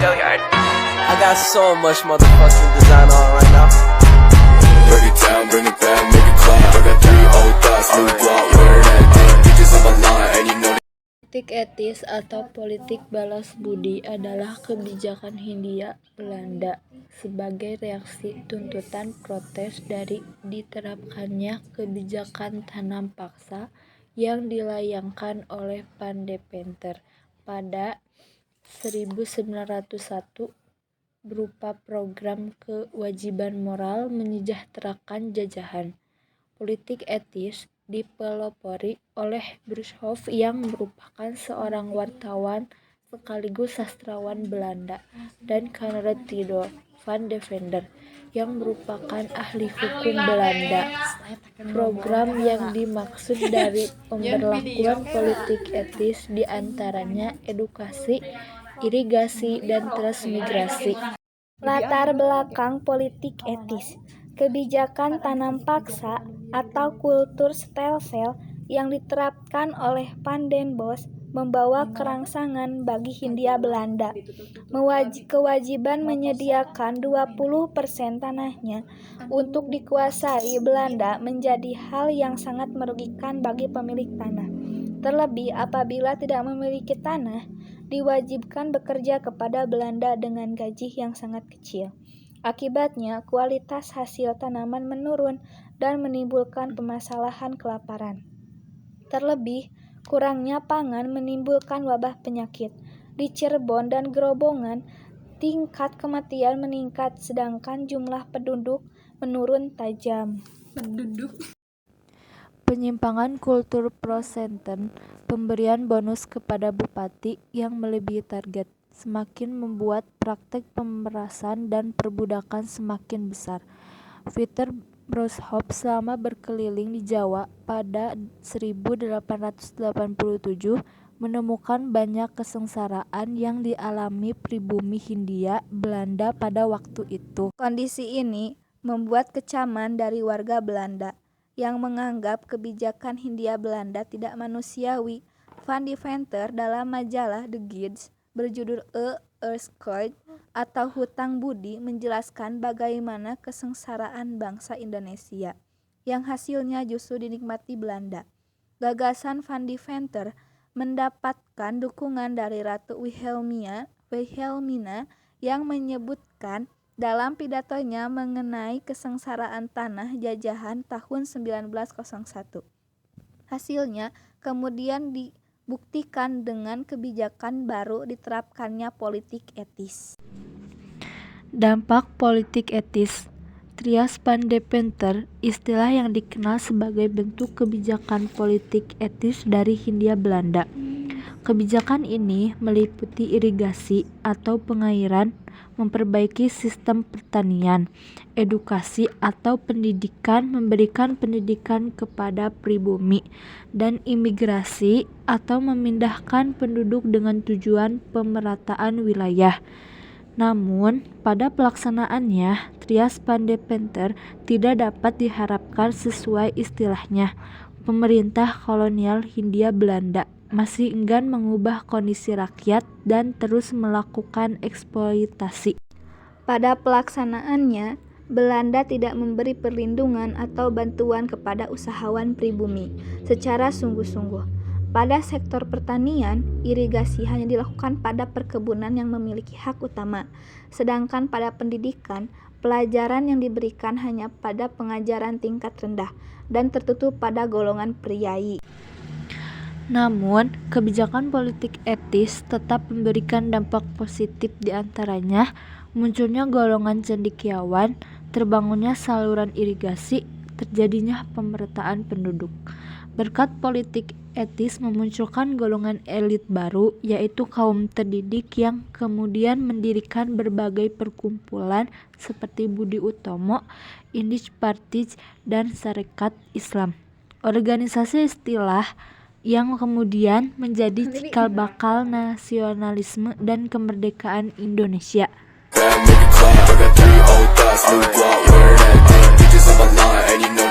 I got so much motherfucking design on right now. Break it down, bring it back, make it clap. I got 3 old thoughts, new guap, wear that thing. Bitches on my line, and you know. Politik etis atau politik balas budi adalah kebijakan Hindia Belanda sebagai reaksi tuntutan protes dari diterapkannya kebijakan tanam paksa yang dilayangkan oleh Van Deventer pada 1901 berupa program kewajiban moral menyejahterakan jajahan. Politik etis dipelopori oleh Broekhoff yang merupakan seorang wartawan sekaligus sastrawan Belanda dan Conrad Theodor van Deventer yang merupakan ahli hukum Belanda. Program yang dimaksud dari pemberlakuan politik etis diantaranya edukasi, irigasi, dan transmigrasi. Latar belakang politik etis. Kebijakan tanam paksa atau kultur stelsel yang diterapkan oleh Van den Bosch membawa kerangsangan bagi Hindia Belanda. Kewajiban menyediakan 20% tanahnya untuk dikuasai Belanda menjadi hal yang sangat merugikan bagi pemilik tanah. Terlebih apabila tidak memiliki tanah, diwajibkan bekerja kepada Belanda dengan gaji yang sangat kecil. Akibatnya, kualitas hasil tanaman menurun dan menimbulkan permasalahan kelaparan. Terlebih, kurangnya pangan menimbulkan wabah penyakit. Di Cirebon dan Gerobongan, tingkat kematian meningkat sedangkan jumlah penduduk menurun tajam. Penyimpangan kultur prosenten, pemberian bonus kepada bupati yang melebihi target, semakin membuat praktek pemerasan dan perbudakan semakin besar. Peter Broekhoff selama berkeliling di Jawa pada 1887 menemukan banyak kesengsaraan yang dialami pribumi Hindia Belanda pada waktu itu. Kondisi ini membuat kecaman dari warga Belanda yang menganggap kebijakan Hindia Belanda tidak manusiawi. Van Deventer dalam majalah The Gids berjudul A Earthquake atau Hutang Budi menjelaskan bagaimana kesengsaraan bangsa Indonesia yang hasilnya justru dinikmati Belanda. Gagasan Van Deventer mendapatkan dukungan dari Ratu Wilhelmina yang menyebutkan dalam pidatonya mengenai kesengsaraan tanah jajahan tahun 1901. Hasilnya kemudian dibuktikan dengan kebijakan baru diterapkannya politik etis. Dampak politik etis. Trias Van Deventer, istilah yang dikenal sebagai bentuk kebijakan politik etis dari Hindia Belanda. Kebijakan ini meliputi irigasi atau pengairan, memperbaiki sistem pertanian, edukasi atau pendidikan, memberikan pendidikan kepada pribumi, dan imigrasi atau memindahkan penduduk dengan tujuan pemerataan wilayah. Namun, pada pelaksanaannya, Trias Van Deventer tidak dapat diharapkan sesuai istilahnya. Pemerintah kolonial Hindia Belanda masih enggan mengubah kondisi rakyat dan terus melakukan eksploitasi. Pada pelaksanaannya, Belanda tidak memberi perlindungan atau bantuan kepada usahawan pribumi secara sungguh-sungguh. Pada sektor pertanian, irigasi hanya dilakukan pada perkebunan yang memiliki hak utama, sedangkan pada pendidikan, pelajaran yang diberikan hanya pada pengajaran tingkat rendah dan tertutup pada golongan priai. Namun, kebijakan politik etis tetap memberikan dampak positif, diantaranya munculnya golongan cendekiawan, terbangunnya saluran irigasi, terjadinya pemerataan penduduk. Berkat politik etis memunculkan golongan elit baru, yaitu kaum terdidik yang kemudian mendirikan berbagai perkumpulan seperti Budi Utomo, Indische Partij, dan Sarekat Islam. Organisasi istilah yang kemudian menjadi cikal bakal nasionalisme dan kemerdekaan Indonesia. Make it clap, I got 3 old thoughts, new guap, wear that thing. Bitches on my line, and you know.